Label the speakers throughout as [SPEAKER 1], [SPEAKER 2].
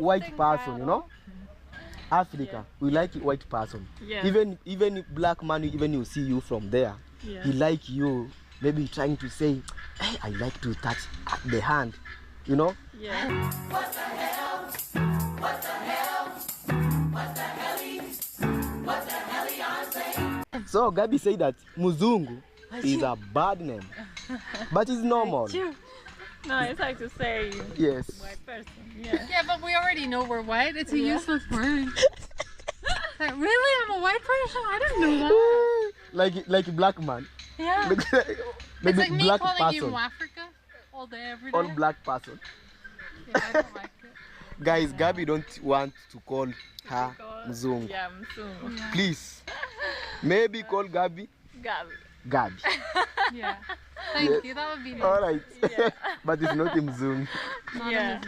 [SPEAKER 1] white person, you know. Africa, we like white person. Even black man, even you see you from there, he like you. Maybe trying to say, hey, I like to touch the hand, you know.
[SPEAKER 2] What the hell? What the hell? What the hell? What the hell?
[SPEAKER 1] So Gabi said that Muzungu is a bad name, but it's normal.
[SPEAKER 3] No, it's like to say white person.
[SPEAKER 4] Yeah, but we already know we're white. It's a useless word. Like, really? I'm a white person? I didn't know that.
[SPEAKER 1] Like black man.
[SPEAKER 4] Yeah.
[SPEAKER 1] Maybe
[SPEAKER 4] it's like me
[SPEAKER 1] black
[SPEAKER 4] calling
[SPEAKER 1] person.
[SPEAKER 4] you Africa all day, every day.
[SPEAKER 1] All black person.
[SPEAKER 4] Yeah, I don't like it.
[SPEAKER 1] Guys, Gabi don't want to call her Mzungu.
[SPEAKER 3] Yeah, Mzungu.
[SPEAKER 4] Yeah.
[SPEAKER 1] Please, maybe call Gabi Gabi.
[SPEAKER 4] Yeah. Thank you. That would be nice.
[SPEAKER 1] All right. But it's not Mzungu.
[SPEAKER 4] Not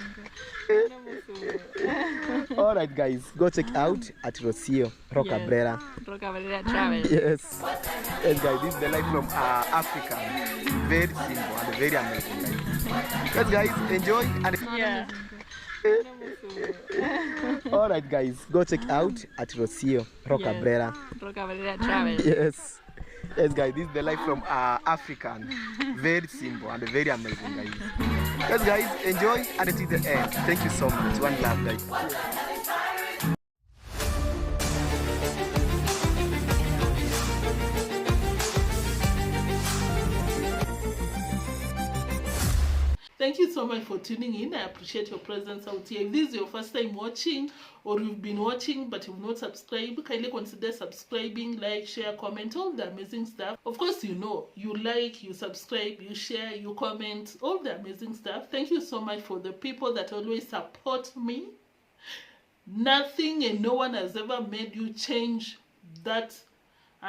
[SPEAKER 1] All right, guys, go check out at Rocio, Rocabrera.
[SPEAKER 3] Rocabrera Travel.
[SPEAKER 1] Yes, guys, this is the life from Africa. Very simple and very amazing, guys. Let's, guys, enjoy and all right, guys, go check out at Rocio, Rocabrera.
[SPEAKER 3] Rocabrera Travel.
[SPEAKER 1] Yes, guys, this is the life from African. Very simple and very amazing, guys. Let's, guys, enjoy and until the end. Thank you so much. One love, guys.
[SPEAKER 5] Thank you so much for tuning in. I appreciate your presence out here. If this is your first time watching or you've been watching but you've not subscribed, kindly consider subscribing, like, share, comment, all the amazing stuff. Of course, you know, you like, you subscribe, you share, you comment, all the amazing stuff. Thank you so much for the people that always support me. Nothing and no one has ever made you change that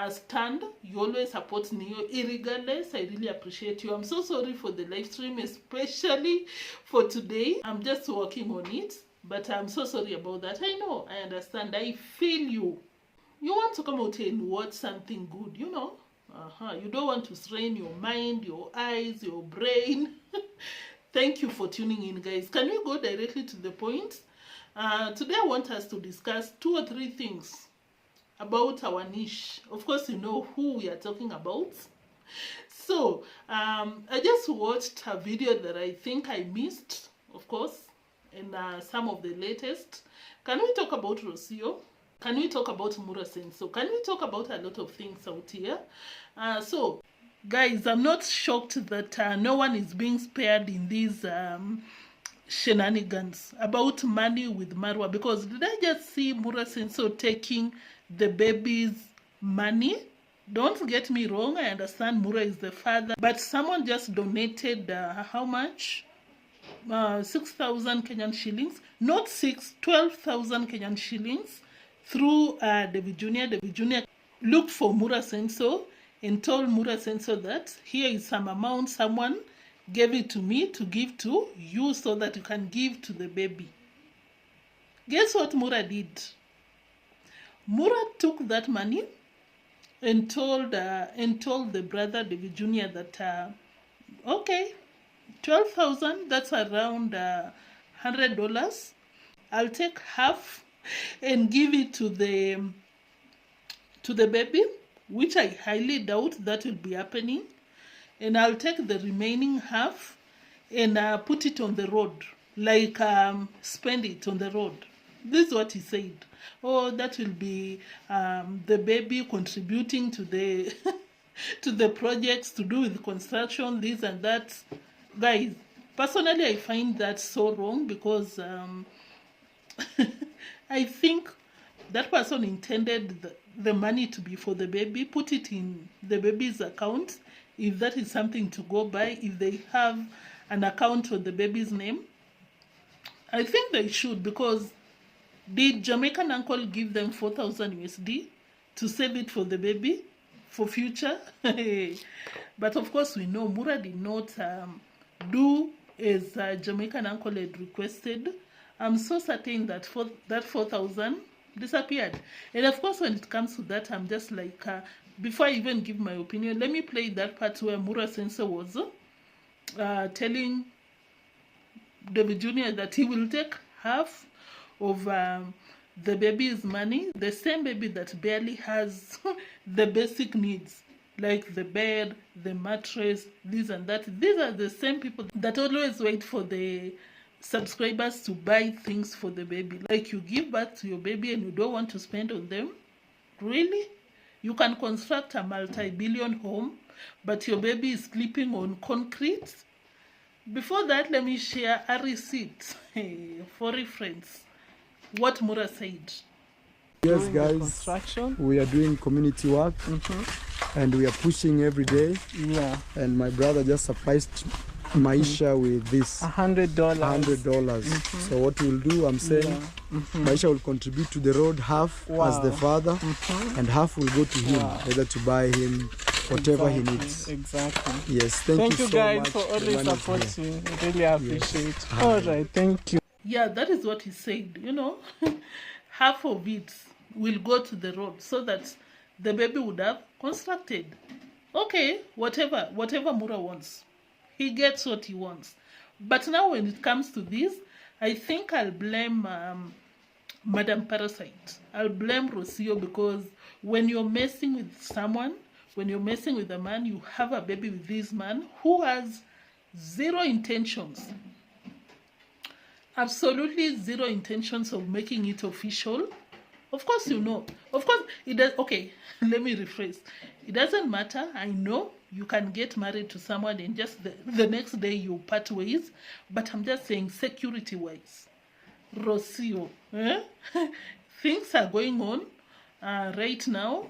[SPEAKER 5] stand. You always support Neo irregardless. I really appreciate you. I'm so sorry for the live stream, especially for today. I'm just working on it, but I'm so sorry about that. I know, I understand, I feel you. You want to come out here and watch something good, you know. You don't want to strain your mind, your eyes, your brain. Thank you for tuning in, guys. Can we go directly to the point? Today I want us to discuss 2 or 3 things about our niche. Of course, you know who we are talking about. So I just watched a video that I think I missed, of course, and some of the latest. Can we talk about Rosio? Can we talk about Mura? So can we talk about a lot of things out here? So guys, I'm not shocked that no one is being spared in these shenanigans about money with Marwa, because did I just see Mura Senso taking the baby's money? Don't get me wrong, I understand Mura is the father, but someone just donated how much? 6,000 Kenyan shillings, not 12,000 Kenyan shillings through davyjnr. davyjnr looked for Mura Senso and told Mura Senso that here is some amount, someone gave it to me to give to you so that you can give to the baby. Guess what Mura did? Mura took that money and told the brother davyjnr that okay, 12,000, that's around $100. I'll take half and give it to the baby, which I highly doubt that will be happening. And I'll take the remaining half and put it on the road, like spend it on the road. This is what he said. Oh, that will be the baby contributing to the to the projects to do with construction, this and that. Guys, personally, I find that so wrong, because I think that person intended the money to be for the baby, put it in the baby's account, if that is something to go by, if they have an account with the baby's name. I think they should, because did Jamaican uncle give them 4,000 USD to save it for the baby for future? But of course we know Mura did not do as Jamaican uncle had requested. I'm so certain that that 4,000 disappeared. And of course when it comes to that, I'm just like, before I even give my opinion, let me play that part where Mura Senso was telling davyjnr that he will take half of the baby's money, the same baby that barely has the basic needs, like the bed, the mattress, this and that. These are the same people that always wait for the subscribers to buy things for the baby. Like you give birth to your baby and you don't want to spend on them? Really? You can construct a multi-billion home, but your baby is sleeping on concrete? Before that, let me share a receipt for reference. What Mura said.
[SPEAKER 6] Yes, guys, we are doing community work and we are pushing every day.
[SPEAKER 7] Yeah.
[SPEAKER 6] And my brother just surprised Maisha with this
[SPEAKER 7] $100.
[SPEAKER 6] So what we'll do, I'm saying, Maisha will contribute to the road half as the father, and half will go to him, either to buy him whatever he needs.
[SPEAKER 7] Exactly.
[SPEAKER 6] Yes, thank you so
[SPEAKER 7] guys
[SPEAKER 6] much
[SPEAKER 7] for always supporting. I really appreciate it. All right, thank you.
[SPEAKER 5] Yeah, that is what he said, you know. Half of it will go to the road so that the baby would have constructed. Okay, whatever Mura wants. He gets what he wants. But now when it comes to this, I think I'll blame Madam Parasite. I'll blame Rosio, because when you're messing with someone, when you're messing with a man, you have a baby with this man who has zero intentions, absolutely zero intentions of making it official. Of course, you know. Of course, it does. Okay, let me rephrase. It doesn't matter. I know you can get married to someone and just the next day you part ways. But I'm just saying, security-wise, Rocio, things are going on right now.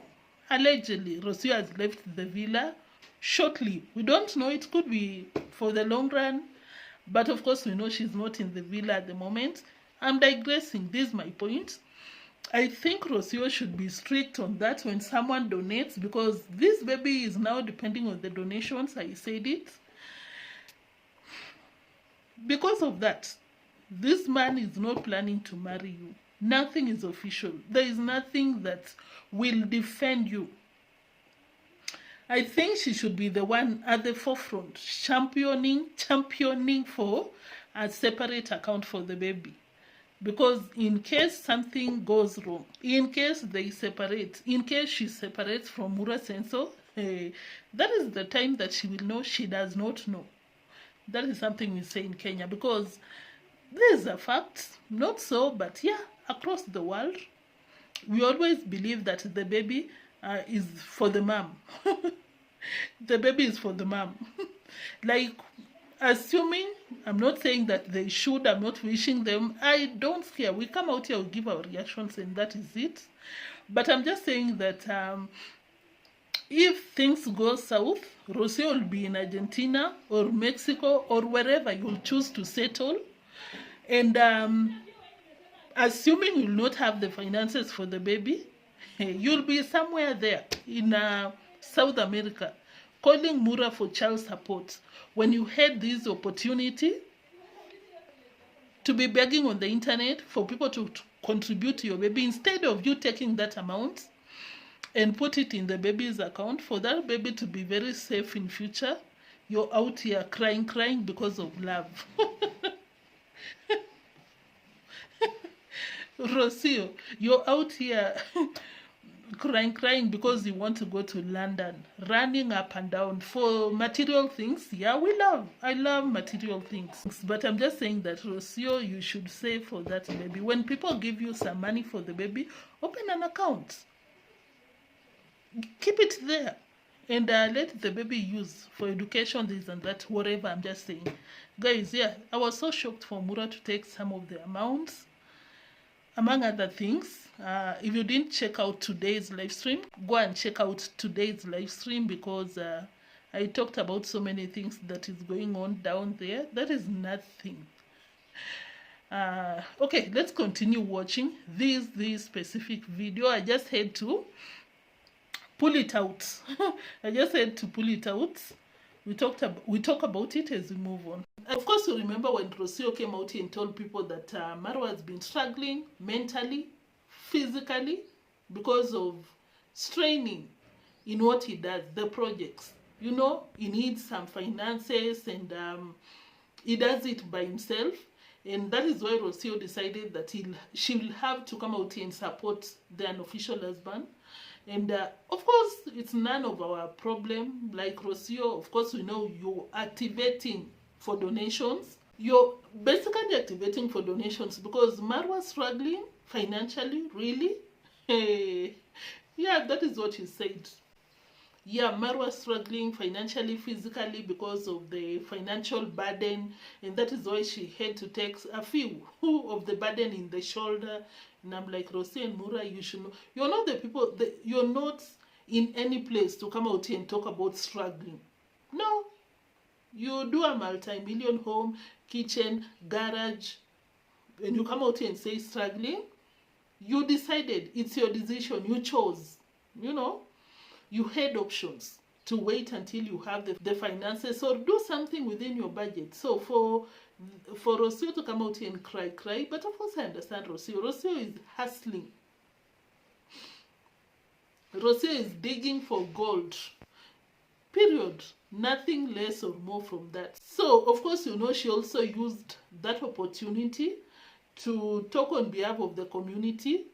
[SPEAKER 5] Allegedly, Rocio has left the villa shortly. We don't know. It could be for the long run. But of course, we know she's not in the villa at the moment. I'm digressing. This is my point. I think Rosio should be strict on that when someone donates, because this baby is now depending on the donations. I said it. Because of that, this man is not planning to marry you. Nothing is official. There is nothing that will defend you. I think she should be the one at the forefront, championing for a separate account for the baby. Because in case something goes wrong, in case they separate, in case she separates from Mura Senso, that is the time that she will know she does not know. That is something we say in Kenya, because this is a fact. Not so, but yeah, across the world, we always believe that the baby is for the mom. The baby is for the mom. Like, assuming, I'm not saying that they should, I'm not wishing them, I don't care. We come out here, we give our reactions, and that is it. But I'm just saying that if things go south, Rosio will be in Argentina or Mexico or wherever you'll choose to settle. And assuming you'll not have the finances for the baby, you'll be somewhere there in South America calling Mura for child support. When you had this opportunity to be begging on the internet for people to contribute to your baby, instead of you taking that amount and put it in the baby's account for that baby to be very safe in future, you're out here crying because of love. Rosio, you're out here crying because you want to go to London, running up and down for material things. Yeah, I love material things. But I'm just saying that, Rosio, you should save for that baby. When people give you some money for the baby, open an account. Keep it there. And let the baby use for education, this and that, whatever. I'm just saying. Guys, yeah, I was so shocked for Mura to take some of the amounts. Among other things, if you didn't check out today's live stream, go and check out today's live stream, because I talked about so many things that is going on down there. That is nothing. Okay, let's continue watching this specific video. I just had to pull it out. We talk about it as we move on. Of course, you remember when Rosio came out here and told people that Marwa has been struggling mentally, physically, because of straining in what he does, the projects. You know, he needs some finances, and he does it by himself. And that is why Rosio decided that she will have to come out here and support the unofficial husband. And of course, it's none of our problem. Like Rosio, of course, we know you're activating for donations. You're basically activating for donations because Marwa struggling financially, really? Yeah, that is what you said. Yeah, Marwa struggling financially, physically because of the financial burden, and that is why she had to take a few of the burden in the shoulder. And I'm like, Rosio and Mura, you should know. You're not the people, you're not in any place to come out here and talk about struggling. No. You do a multi-million home, kitchen, garage, and you come out here and say struggling. You decided, it's your decision, you chose, you know. You had options to wait until you have the finances or do something within your budget. So for Rosio to come out here and cry, but of course I understand Rosio. Rosio is hustling. Rosio is digging for gold. Period. Nothing less or more from that. So, of course, you know, she also used that opportunity to talk on behalf of the community,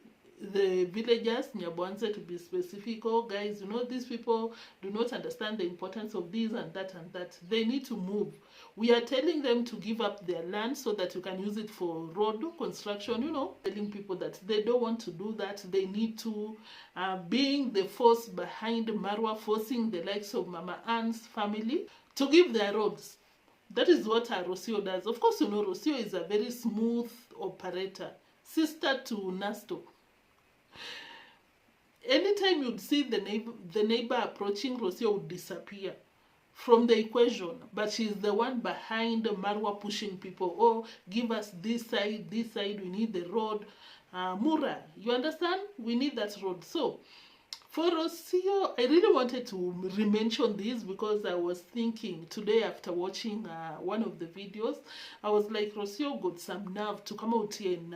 [SPEAKER 5] the villagers, Nyabwanze to be specific. Oh, guys, you know, these people do not understand the importance of this and that and that. They need to move. We are telling them to give up their land so that you can use it for road construction, you know, telling people that they don't want to do that. They need to, being the force behind Marwa, forcing the likes of Mama Anne's family to give their roads. That is what Rosio does. Of course, you know, Rosio is a very smooth operator. Sister to Nasto. Anytime you'd see the neighbor approaching, Rosio would disappear from the equation. But she's the one behind Marwa pushing people. Oh, give us this side, we need the road. Mura, you understand? We need that road. So, for Rosio, I really wanted to re-mention this because I was thinking today after watching one of the videos, I was like, Rosio got some nerve to come out here and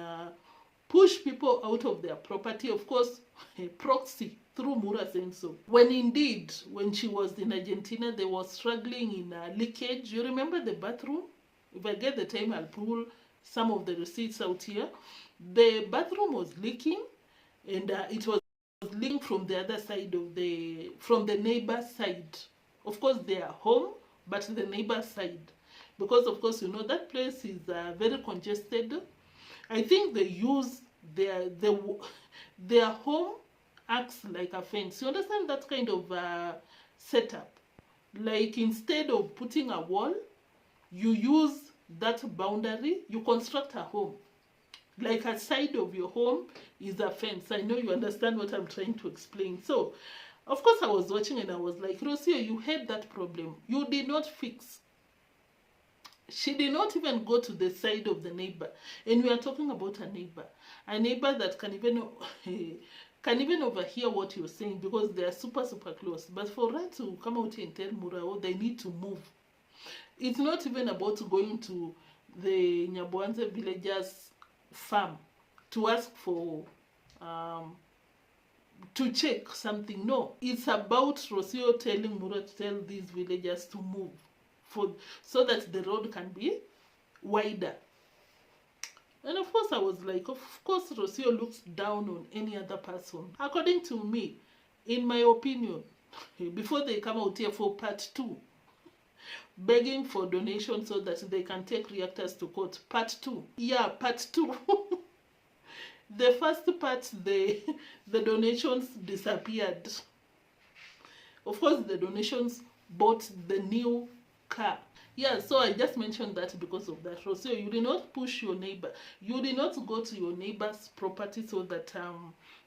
[SPEAKER 5] push people out of their property. Of course, a proxy through Mura saying so. When she was in Argentina, they were struggling in leakage. You remember the bathroom? If I get the time, I'll pull some of the receipts out here. The bathroom was leaking, and it was leaking from the other side of from the neighbor's side. Of course, they are home, but the neighbor's side. Because, of course, you know, that place is very congested. I think they use their home acts like a fence. You understand that kind of setup? Like instead of putting a wall, you use that boundary, you construct a home. Like a side of your home is a fence. I know you understand what I'm trying to explain. So, of course, I was watching and I was like, Rosio, you had that problem. You did not fix. She did not even go to the side of the neighbor. And we are talking about a neighbor that can even overhear what you're saying because they are super, super close. But for her to come out and tell Mura, oh, they need to move. It's not even about going to the Nyabwanze villagers' farm to ask for, to check something. No, it's about Rosio telling Mura to tell these villagers to move so that the road can be wider. And of course, I was like, of course, Rosio looks down on any other person. According to me, in my opinion, before they come out here for part 2, begging for donations so that they can take reactors to court. Part 2. Yeah, part 2. The first part, the donations disappeared. Of course, the donations bought the new car. Yeah, so I just mentioned that because of that. So you did not push your neighbor. You did not go to your neighbor's property so that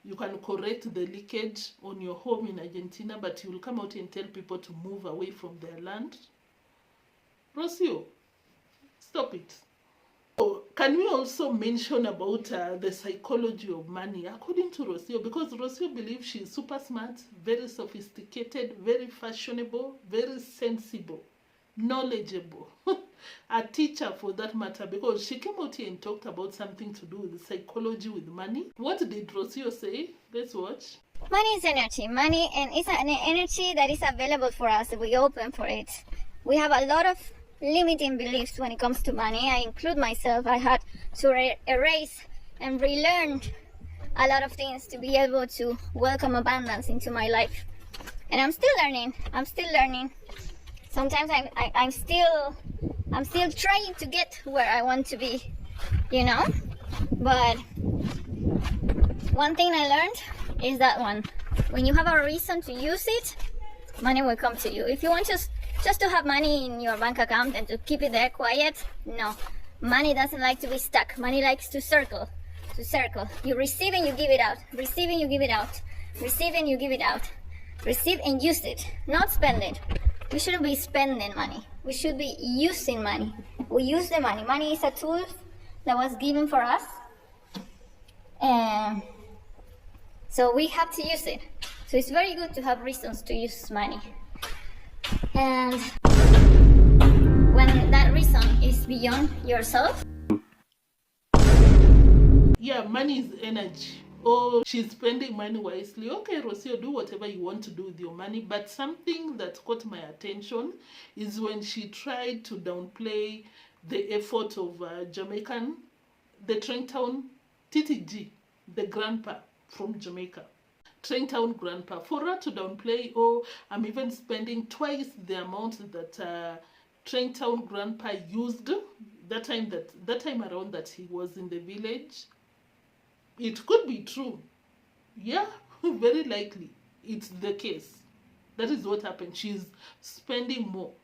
[SPEAKER 5] you can correct the leakage on your home in Argentina, but you will come out and tell people to move away from their land. Rosio, stop it. So, can we also mention about the psychology of money? According to Rosio, because Rosio believes she's super smart, very sophisticated, very fashionable, very sensible, knowledgeable, a teacher for that matter, because she came out here and talked about something to do with the psychology with money. What did Rosio say? Let's watch.
[SPEAKER 8] Money is energy. Money and it's an energy that is available for us if we open for it. We have a lot of limiting beliefs when it comes to money. I include myself. I had to erase and relearn a lot of things to be able to welcome abundance into my life. And I'm still learning. Sometimes I'm still trying to get where I want to be, you know. But one thing I learned is that when you have a reason to use it, money will come to you. If you want just to have money in your bank account and to keep it there quiet, no. Money doesn't like to be stuck. Money likes to circle. You receive and you give it out. Receive and you give it out. Receive and you give it out. Receive and use it, not spend it. We shouldn't be spending money. We should be using money. We use the money. Money is a tool that was given for us. And so we have to use it. So it's very good to have reasons to use money. And when that reason is beyond yourself.
[SPEAKER 5] Yeah, money is energy. Oh, she's spending money wisely. Okay, Rosio, do whatever you want to do with your money. But something that caught my attention is when she tried to downplay the effort of the Trentown TTG, the grandpa from Jamaica. Trentown grandpa. For her to downplay, oh, I'm even spending twice the amount that Trentown grandpa used that time around that he was in the village. It could be true. Yeah, very likely. It's the case. That is what happened. She's spending more.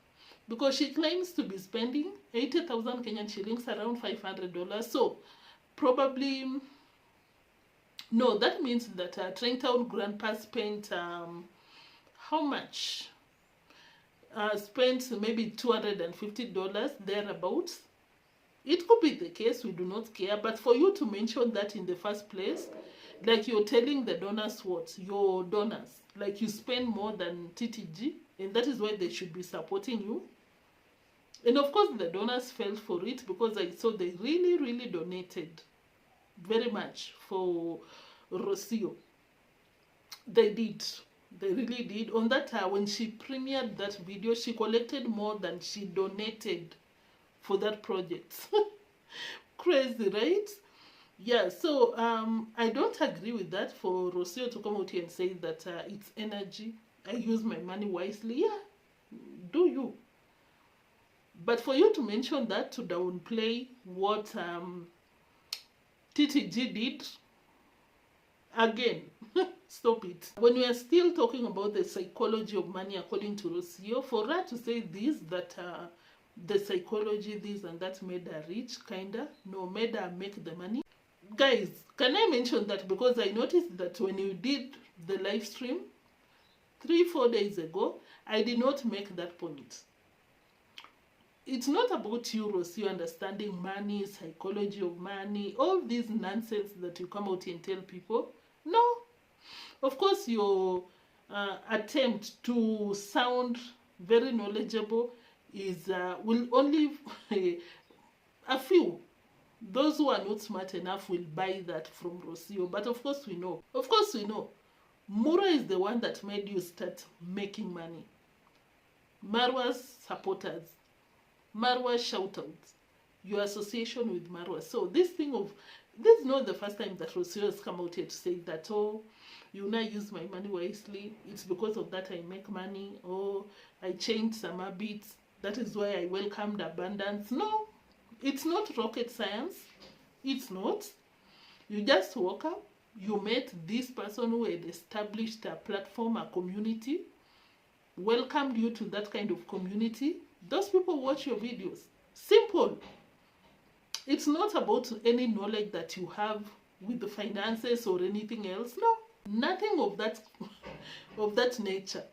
[SPEAKER 5] Because she claims to be spending 80,000 Kenyan shillings, around $500. So, probably... No, that means that Trentown grandpa spent... how much? Spent maybe $250, thereabouts. It could be the case, we do not care, but for you to mention that in the first place, like you're telling the donors what? Your donors, like you spend more than TTG, and that is why they should be supporting you. And of course the donors fell for it because I saw they really donated very much for Rosio. They really did. On that, when she premiered that video, she collected more than she donated for that project. Crazy, right? Yeah, so I don't agree with that for Rosio to come out here and say that it's energy. I use my money wisely. Yeah, do you? But for you to mention that, to downplay what TTG did, again, stop it. When we are still talking about the psychology of money according to Rosio, for her to say this, that the psychology, this and that made her rich, kinda, no, made her make the money. Guys, can I mention that because I noticed that when you did the live stream 3-4 days ago, I did not make that point. It's not about you, Rocio, understanding money, psychology of money, all this nonsense that you come out and tell people. No. Of course, your attempt to sound very knowledgeable is will only a few. Those who are not smart enough will buy that from Rocio. But of course we know. Mura is the one that made you start making money. Marwa's supporters. Marwa shoutouts. Your association with Marwa. So this is not the first time that Rocio has come out here to say that, oh, you now use my money wisely. It's because of that I make money. Oh, I changed some habits. That is why I welcomed abundance. No, it's not rocket science. It's not. You just woke up. You met this person who had established a platform, a community, welcomed you to that kind of community. Those people watch your videos. Simple. It's not about any knowledge that you have with the finances or anything else. No, nothing of that nature.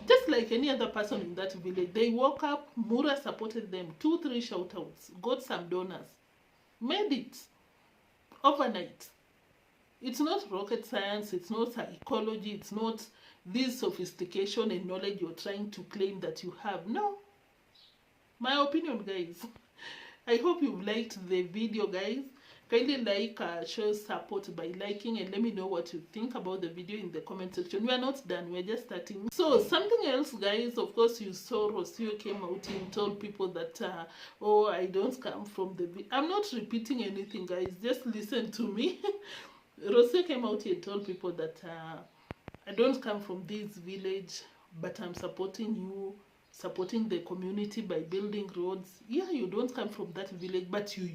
[SPEAKER 5] Just like any other person in that village, they woke up, Mura supported them, 2-3 shout-outs, got some donors, made it overnight. It's not rocket science, it's not psychology, it's not this sophistication and knowledge you're trying to claim that you have. No. My opinion, guys. I hope you've liked the video, guys. kindly like, show support by liking, and let me know what you think about the video in the comment section. We are not done, we're just starting. So something else, guys, of course you saw Rosio came out and told people that oh, I don't come from the I'm not repeating anything, guys, just listen to me. Rosio came out and told people that I don't come from this village, but I'm supporting you, supporting the community by building roads. Yeah, you don't come from that village, but you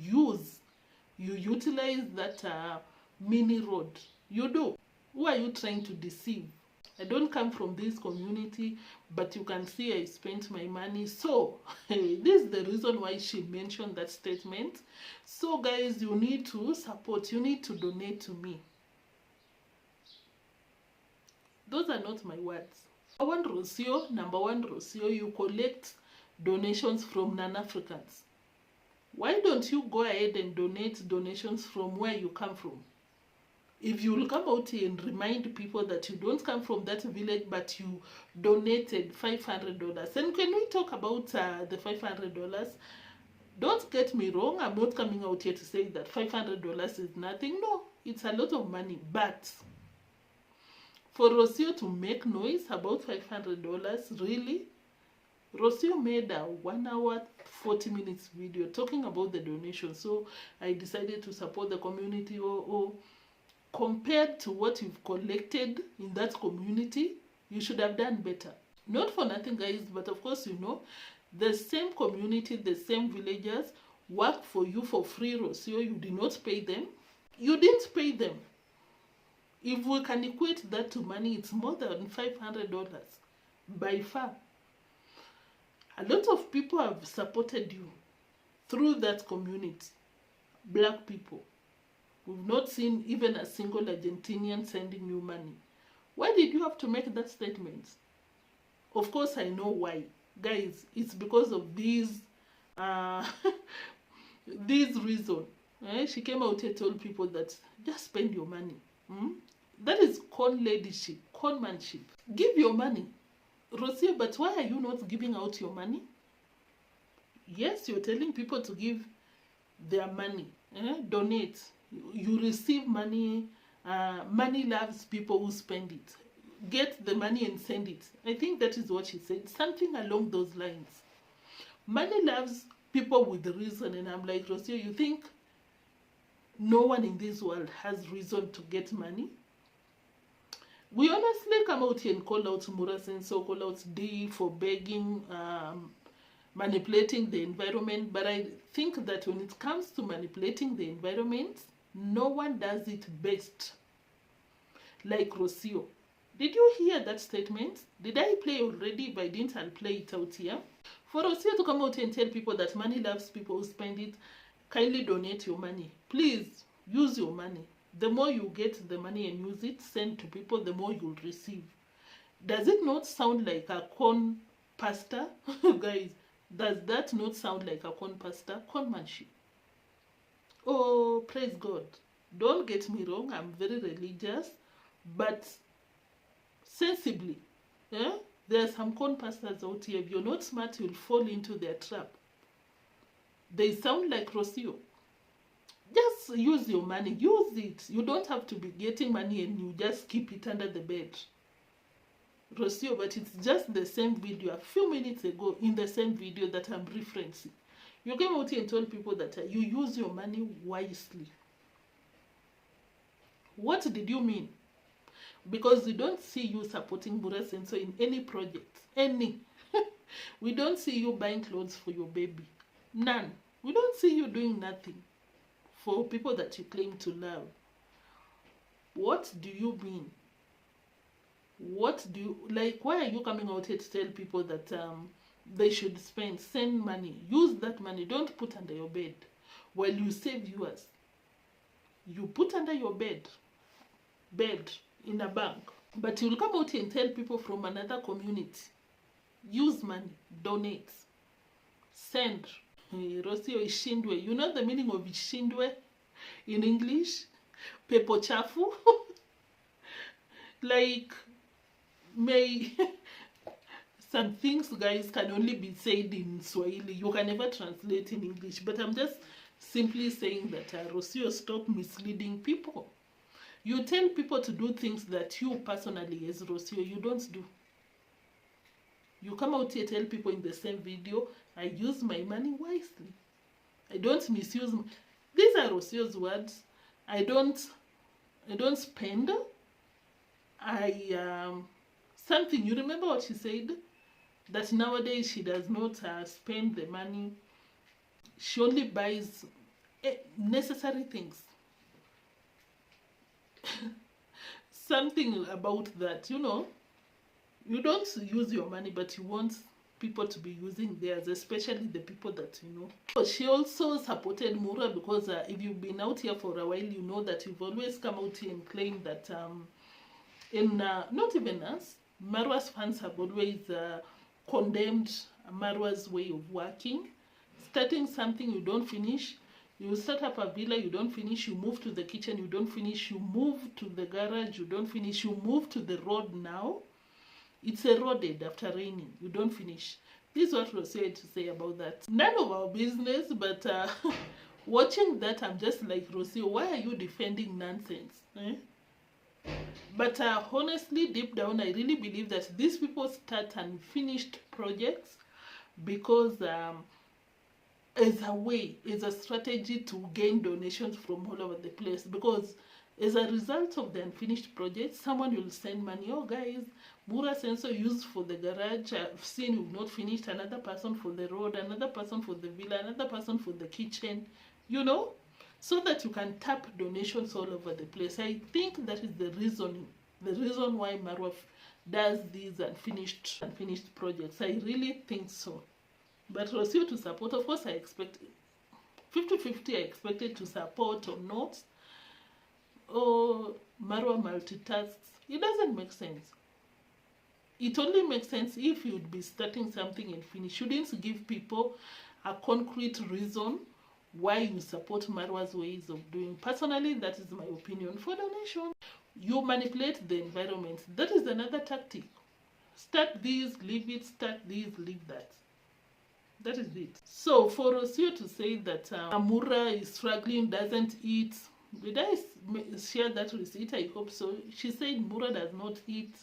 [SPEAKER 5] utilize that mini road. You do. Who are you trying to deceive? I don't come from this community, but you can see I spent my money. So this is the reason why she mentioned that statement. So guys, you need to support, you need to donate to me. Those are not my words. Number one Rosio, you collect donations from non-Africans. Why don't you go ahead and donate donations from where you come from? If you will come out here and remind people that you don't come from that village, but you donated $500. And can we talk about the $500? Don't get me wrong, I'm not coming out here to say that $500 is nothing. No, it's a lot of money. But for Rosio to make noise about $500, really? Rosio made a 1 hour 40 minutes video talking about the donation. So I decided to support the community. Compared to what you've collected in that community, you should have done better. Not for nothing, guys, but of course, you know, the same community, the same villagers work for you for free, Rosio. You did not pay them. You didn't pay them. If we can equate that to money, it's more than $500 by far. A lot of people have supported you through that community. Black people. We've not seen even a single Argentinian sending you money. Why did you have to make that statement? Of course, I know why. Guys, it's because of these this reason. She came out and told people that just spend your money. That is con ladyship, conmanship. Give your money. Rosio, but why are you not giving out your money? Yes, you're telling people to give their money. Donate. You receive money. Money loves people who spend it. Get the money and send it. I think that is what she said. Something along those lines. Money loves people with reason. And I'm like, Rosio, you think no one in this world has reason to get money? We honestly come out here and call out Mura and so call out D for begging, manipulating the environment. But I think that when it comes to manipulating the environment, no one does it best like Rosio. Did you hear that statement? Did I play already? If I didn't, I'll play it out here. For Rosio to come out and tell people that money loves people who spend it, kindly donate your money. Please, use your money. The more you get the money and use it, send to people, the more you'll receive. Does it not sound like a con pastor? Guys, does that not sound like a con pastor? Conmanship. Oh, praise God. Don't get me wrong, I'm very religious, but sensibly. There are some con pastors out here. If you're not smart, you'll fall into their trap. They sound like Rosio. Just use your money. Use it. You don't have to be getting money and you just keep it under the bed. Rosio, but it's just the same video a few minutes ago in the same video that I'm referencing. You came out here and told people that you use your money wisely. What did you mean? Because we don't see you supporting Mura Senso in any project. Any. We don't see you buying clothes for your baby. None. We don't see you doing nothing for people that you claim to love. What do you mean? What do you, like, why are you coming out here to tell people that they should send money? Use that money. Don't put under your bed. While you save yours, you put under your bed in a bank. But you'll come out here and tell people from another community, use money, donate, send. Rosio ishindwe. You know the meaning of ishindwe in English? Pepo chafu. Like, may some things, guys, can only be said in Swahili. You can never translate in English. But I'm just simply saying that Rosio, stop misleading people. You tell people to do things that you personally as Rosio, you don't do. You come out here, tell people in the same video, I use my money wisely. I don't misuse. These are Rosio's words. I don't spend. Something, you remember what she said? That nowadays she does not spend the money. She only buys necessary things. Something about that, you know. You don't use your money, but you want people to be using theirs, especially the people that you know. She also supported Mura because if you've been out here for a while, you know that you've always come out here and claim that not even us, Marwa's fans have always condemned Marwa's way of working. Starting something, you don't finish. You start up a villa, you don't finish. You move to the kitchen, you don't finish. You move to the garage, you don't finish. You move to the road now. It's eroded after raining. You don't finish. This is what Rosio had to say about that. None of our business, but watching that, I'm just like, Rosio, why are you defending nonsense? But honestly, deep down, I really believe that these people start unfinished projects because as a way, as a strategy to gain donations from all over the place. Because as a result of the unfinished projects, someone will send money. Oh, guys, Mura sensor used for the garage. I've seen you've not finished. Another person for the road. Another person for the villa. Another person for the kitchen. You know? So that you can tap donations all over the place. I think that is the reason why Marwa does these unfinished projects. I really think so. But Rosio to support, of course, I expect 50-50. I expected to support or not. Or Marwa multitasks. It doesn't make sense. It only makes sense if you'd be starting something and finish. You didn't give people a concrete reason why you support Marwa's ways of doing. Personally, that is my opinion. For donation, you manipulate the environment. That is another tactic. Start this, leave it. Start this, leave that. That is it. So for Rosio to say that Mura is struggling, doesn't eat. Did I share that receipt? I hope so. She said Mura does not eat.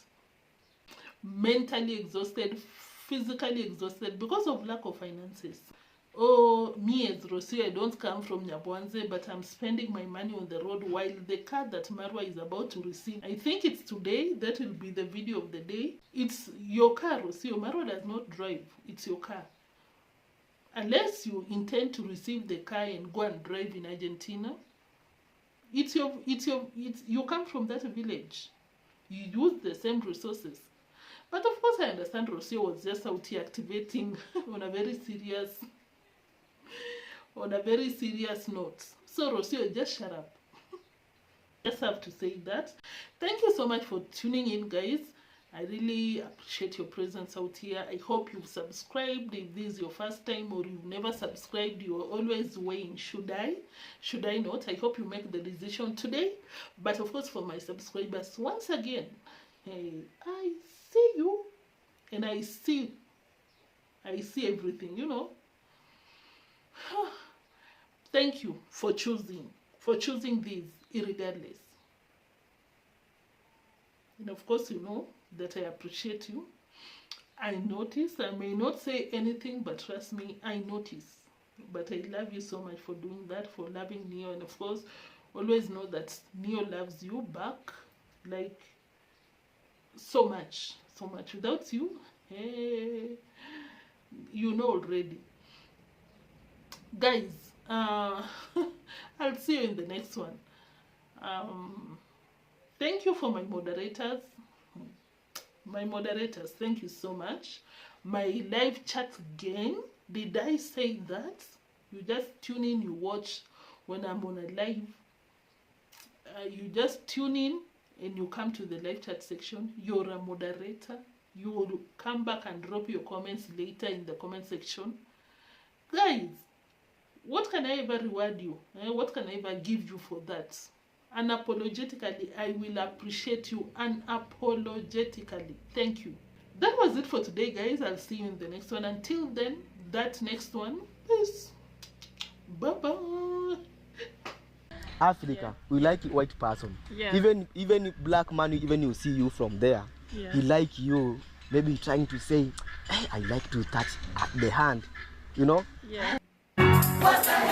[SPEAKER 5] Mentally exhausted, physically exhausted because of lack of finances. Oh, me as Rosio, I don't come from Nyabwanze, but I'm spending my money on the road while the car that Marwa is about to receive, I think it's today, that will be the video of the day. It's your car, Rosio. Marwa does not drive. It's your car. Unless you intend to receive the car and go and drive in Argentina, you come from that village. You use the same resources. But of course I understand Rosio was just out here activating on a very serious note. So Rosio, just shut up. Just have to say that. Thank you so much for tuning in, guys. I really appreciate your presence out here. I hope you've subscribed. If this is your first time or you've never subscribed, you're always weighing, should I not? I hope you make the decision today. But of course, for my subscribers, once again, hey, I see you and I see everything, you know. Thank you for choosing this irregardless. And of course, you know that I appreciate you. I notice. I may not say anything, but trust me, I notice. But I love you so much for doing that, for loving Neo. And of course, always know that Neo loves you back, like so much. Without you, hey, you know already. Guys, I'll see you in the next one. Thank you for my moderators. Thank you so much. My live chat gang, did I say that? You just tune in, you watch when I'm on a live. You just tune in and you come to the live chat section. You're a moderator. You will come back and drop your comments later in the comment section. Guys, what can I ever reward you? What can I ever give you for that? Unapologetically, I will appreciate you unapologetically. Thank you. That was it for today, guys. I'll see you in the next one. Until then, that next one, peace. Bye-bye.
[SPEAKER 1] Africa, we like white person.
[SPEAKER 3] Yeah.
[SPEAKER 1] Even black man, even you see you from there, he like you, maybe trying to say, hey, I like to touch the hand, you know?
[SPEAKER 3] Yeah.
[SPEAKER 2] What the hell?